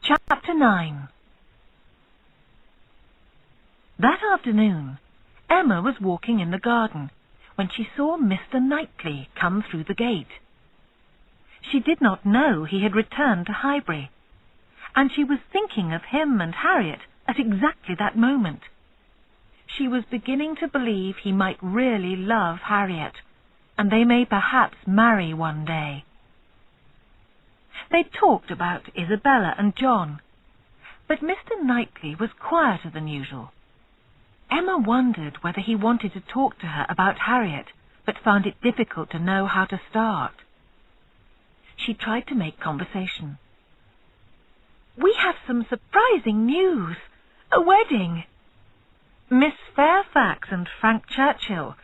Chapter 9. That afternoon, Emma was walking in the garden when she saw Mr. Knightley come through the gate. She did not know he had returned to Highbury, and she was thinking of him and Harriet at exactly that moment. She was beginning to believe he might really love Harriet, and they may perhaps marry one day. They talked about Isabella and John, but Mr. Knightley was quieter than usual. Emma wondered whether he wanted to talk to her about Harriet, but found it difficult to know how to start. She tried to make conversation. "We have some surprising news. A wedding. Miss Fairfax and Frank Churchill.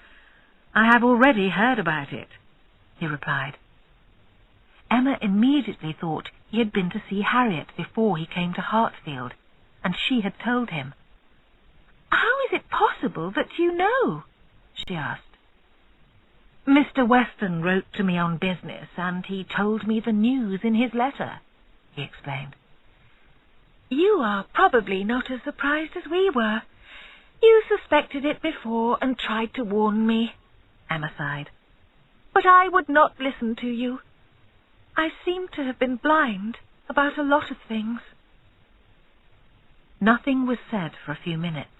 I have already heard about it," he replied. Emma immediately thought he had been to see Harriet before he came to Hartfield, and she had told him. "How is it possible that you know?" she asked. "Mr. Weston wrote to me on business, and he told me the news in his letter," he explained. "You are probably not as surprised as we were. You suspected it before and tried to warn me," Emma sighed. "But I would not listen to you. I seem to have been blind about a lot of things." Nothing was said for a few minutes.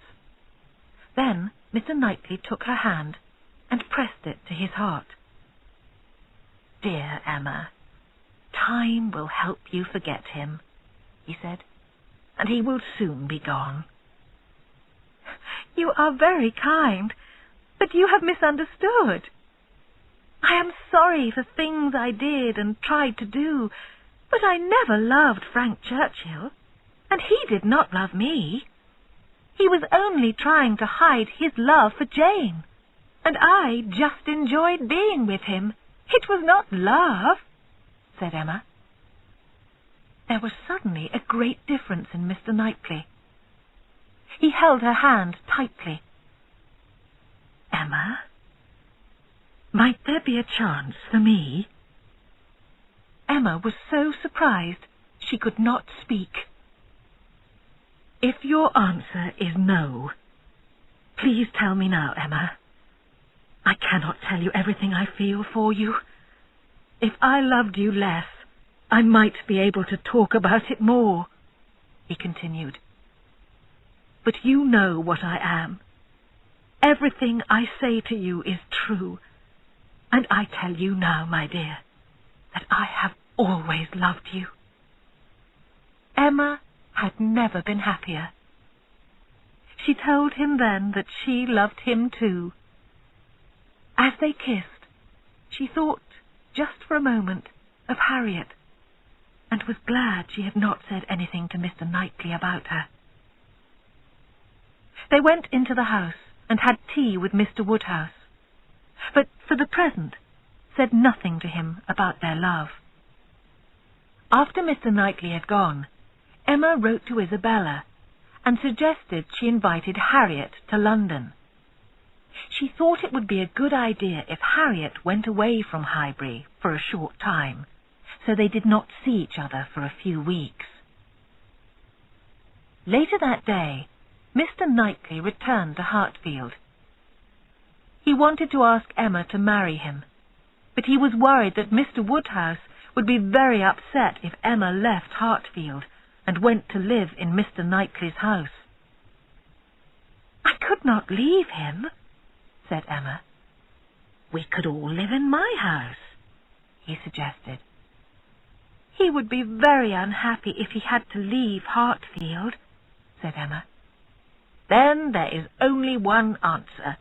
Then Mr. Knightley took her hand and pressed it to his heart. "Dear Emma, time will help you forget him," he said, "and he will soon be gone." "You are very kind, but you have misunderstood. I am sorry for things I did and tried to do, but I never loved Frank Churchill, and he did not love me. He was only trying to hide his love for Jane, and I just enjoyed being with him. It was not love," said Emma. There was suddenly a great difference in Mr. Knightley. He held her hand tightly. "Emma, might there be a chance for me?" Emma was so surprised she could not speak. "If your answer is no, please tell me now, Emma. I cannot tell you everything I feel for you. If I loved you less, I might be able to talk about it more," he continued. "But you know what I am. Everything I say to you is true, and I tell you now, my dear, that I have always loved you." Emma had never been happier. She told him then that she loved him too. As they kissed, she thought, just for a moment, of Harriet, and was glad she had not said anything to Mr. Knightley about her. They went into the house and had tea with Mr. Woodhouse, but for the present said nothing to him about their love. After Mr. Knightley had gone, Emma wrote to Isabella and suggested she invited Harriet to London. She thought it would be a good idea if Harriet went away from Highbury for a short time, so they did not see each other for a few weeks. Later that day, Mr. Knightley returned to Hartfield. He wanted to ask Emma to marry him, but he was worried that Mr. Woodhouse would be very upset if Emma left Hartfield and went to live in Mr. Knightley's house. "I could not leave him," said Emma. "We could all live in my house," he suggested. "He would be very unhappy if he had to leave Hartfield," said Emma. "Then there is only one answer,"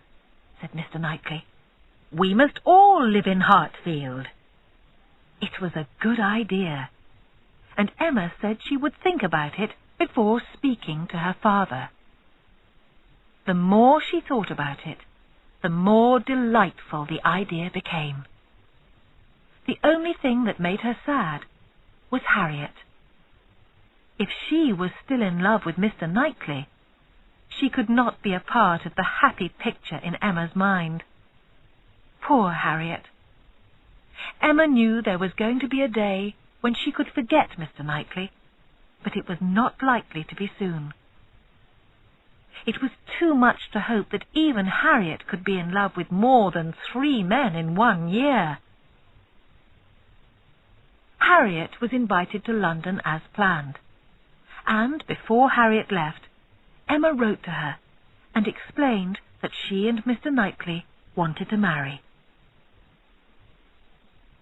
said Mr. Knightley. "We must all live in Hartfield." It was a good idea, and Emma said she would think about it before speaking to her father. The more she thought about it, the more delightful the idea became. The only thing that made her sad was Harriet. If she was still in love with Mr. Knightley, she could not be a part of the happy picture in Emma's mind. Poor Harriet! Emma knew there was going to be a day when she could forget Mr. Knightley, but it was not likely to be soon. It was too much to hope that even Harriet could be in love with more than 3 men in 1 year. Harriet was invited to London as planned, and before Harriet left, Emma wrote to her and explained that she and Mr. Knightley wanted to marry.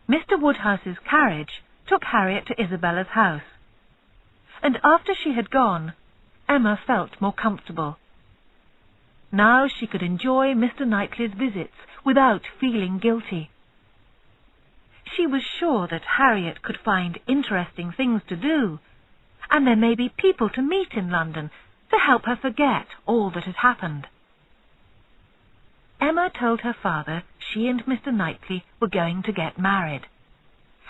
Mr. Woodhouse's carriage took Harriet to Isabella's house, and after she had gone, Emma felt more comfortable. Now she could enjoy Mr. Knightley's visits without feeling guilty. She was sure that Harriet could find interesting things to do, and there may be people to meet in London to help her forget all that had happened. Emma told her father she and Mr. Knightley were going to get married,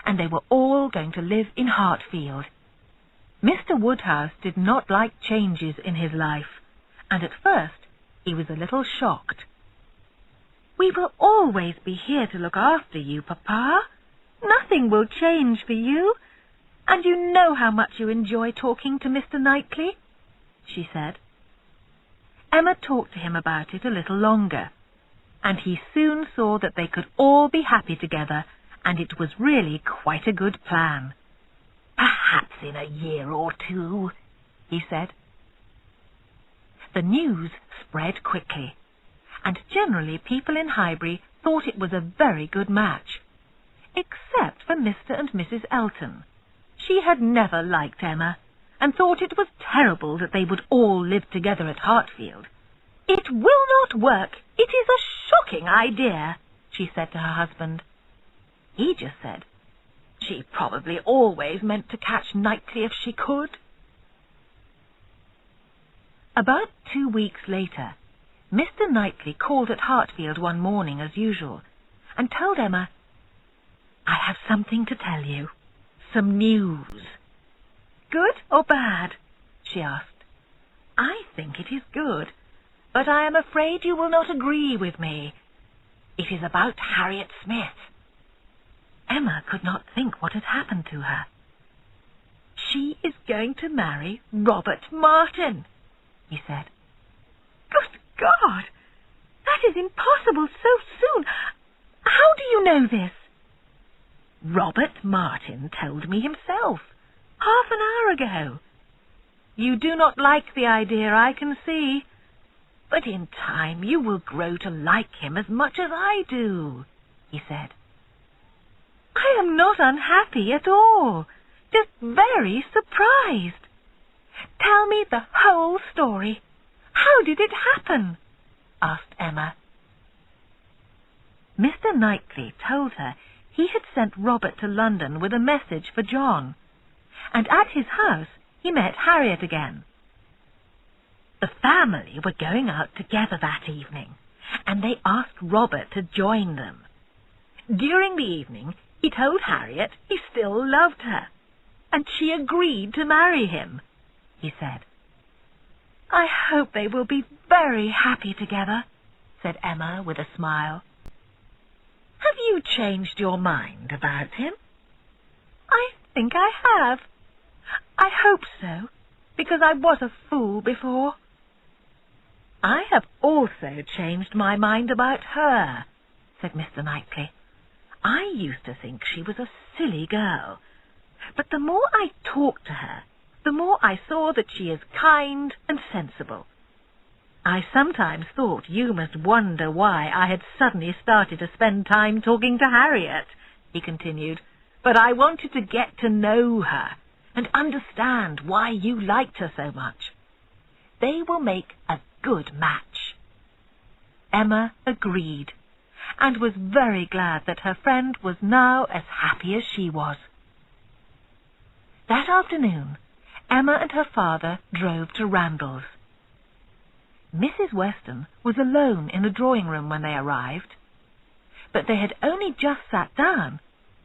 and they were all going to live in Hartfield. Mr. Woodhouse did not like changes in his life, and at first he was a little shocked. "We will always be here to look after you, Papa. Nothing will change for you, and you know how much you enjoy talking to Mr. Knightley," she said. Emma talked to him about it a little longer, and he soon saw that they could all be happy together, and it was really quite a good plan. "Perhaps in a year or 2, he said. The news spread quickly, and generally people in Highbury thought it was a very good match, except for Mr. and Mrs. Elton. She had never liked Emma, and thought it was terrible that they would all live together at Hartfield. "It will not work. It is a shocking idea," she said to her husband. He just said, "She probably always meant to catch Knightley if she could." About 2 weeks later, Mr. Knightley called at Hartfield one morning as usual, and told Emma, "I have something to tell you. Some news." "Good or bad?" she asked. "I think it is good, but I am afraid you will not agree with me. It is about Harriet Smith." Emma could not think what had happened to her. "She is going to marry Robert Martin," he said. "Good God! That is impossible so soon. How do you know this?" "Robert Martin told me himself, half an hour ago. You do not like the idea, I can see, but in time you will grow to like him as much as I do," he said. "I am not unhappy at all, just very surprised. Tell me the whole story. How did it happen?" asked Emma. Mr. Knightley told her he had sent Robert to London with a message for John, and at his house he met Harriet again. The family were going out together that evening, and they asked Robert to join them. During the evening he told Harriet he still loved her, and she agreed to marry him, he said. "I hope they will be very happy together," said Emma with a smile. "Have you changed your mind about him?" "I think I have. I hope so, because I was a fool before." "I have also changed my mind about her," said Mr. Knightley. "I used to think she was a silly girl, but the more I talked to her, the more I saw that she is kind and sensible. I sometimes thought you must wonder why I had suddenly started to spend time talking to Harriet," he continued, "but I wanted to get to know her and understand why you liked her so much. They will make a good match." Emma agreed, and was very glad that her friend was now as happy as she was. That afternoon, Emma and her father drove to Randalls. Mrs. Weston was alone in the drawing-room when they arrived, but they had only just sat down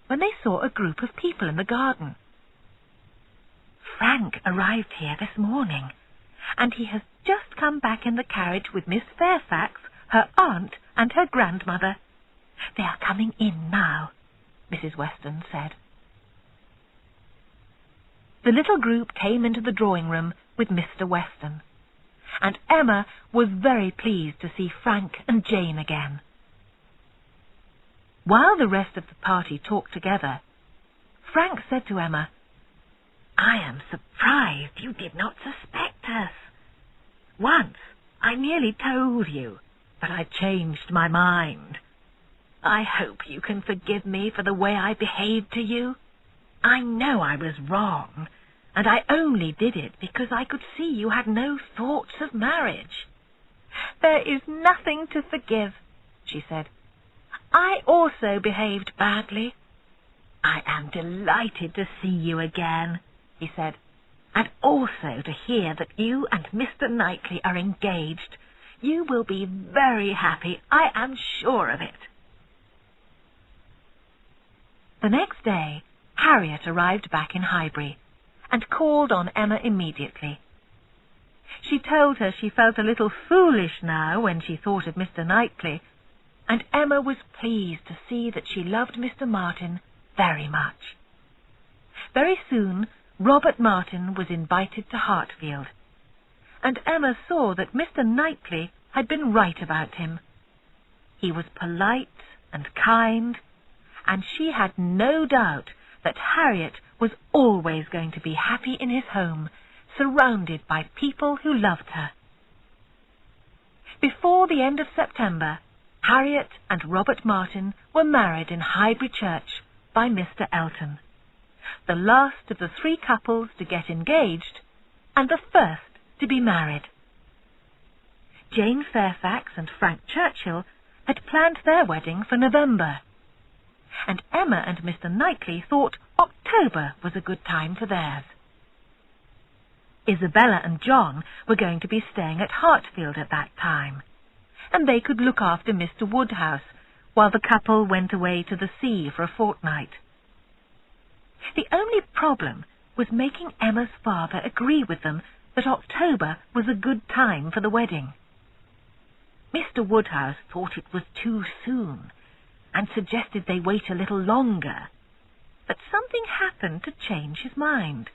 when they saw a group of people in the garden. "Frank arrived here this morning, and he has just come back in the carriage with Miss Fairfax, her aunt, and her grandmother. They are coming in now," Mrs. Weston said. the little group came into the drawing-room with Mr. Weston, and Emma was very pleased to see Frank and Jane again. While the rest of the party talked together, Frank said to Emma, "I am surprised you did not suspect us. Once I nearly told you, but I changed my mind. I hope you can forgive me for the way I behaved to you. I know I was wrong, and I only did it because I could see you had no thoughts of marriage." "There is nothing to forgive," she said. "I also behaved badly." "I am delighted to see you again," he said, "and also to hear that you and Mr. Knightley are engaged. You will be very happy, I am sure of it." The next day, Harriet arrived back in Highbury and called on Emma immediately. She told her she felt a little foolish now when she thought of Mr. Knightley, and Emma was pleased to see that she loved Mr. Martin very much. Very soon, Robert Martin was invited to Hartfield, and Emma saw that Mr. Knightley had been right about him. He was polite and kind, and she had no doubt that Harriet was always going to be happy in his home, surrounded by people who loved her. Before the end of September, Harriet and Robert Martin were married in Highbury Church by Mr. Elton, the last of the 3 couples to get engaged and the first to be married. Jane Fairfax and Frank Churchill had planned their wedding for November, and Emma and Mr. Knightley thought October was a good time for theirs. Isabella and John were going to be staying at Hartfield at that time, and they could look after Mr. Woodhouse while the couple went away to the sea for a fortnight. The only problem was making Emma's father agree with them that October was a good time for the wedding. Mr. Woodhouse thought it was too soon and suggested they wait a little longer, but something happened to change his mind.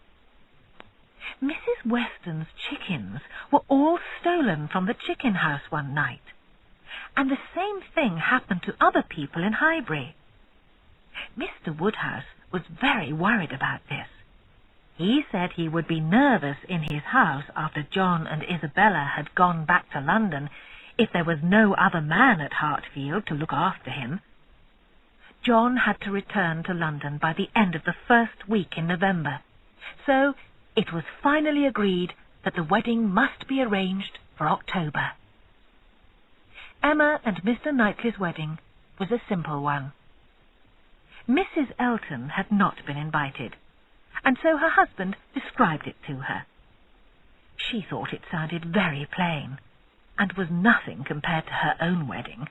Mrs. Weston's chickens were all stolen from the chicken house one night, and the same thing happened to other people in Highbury. Mr. Woodhouse was very worried about this. He said he would be nervous in his house after John and Isabella had gone back to London if there was no other man at Hartfield to look after him. John had to return to London by the end of the first week in November, so it was finally agreed that the wedding must be arranged for October. Emma and Mr. Knightley's wedding was a simple one. Mrs. Elton had not been invited, and so her husband described it to her. She thought it sounded very plain, and was nothing compared to her own wedding.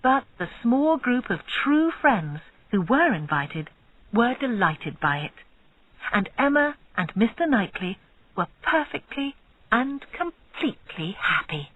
But the small group of true friends who were invited were delighted by it, and Emma and Mr. Knightley were perfectly and completely happy.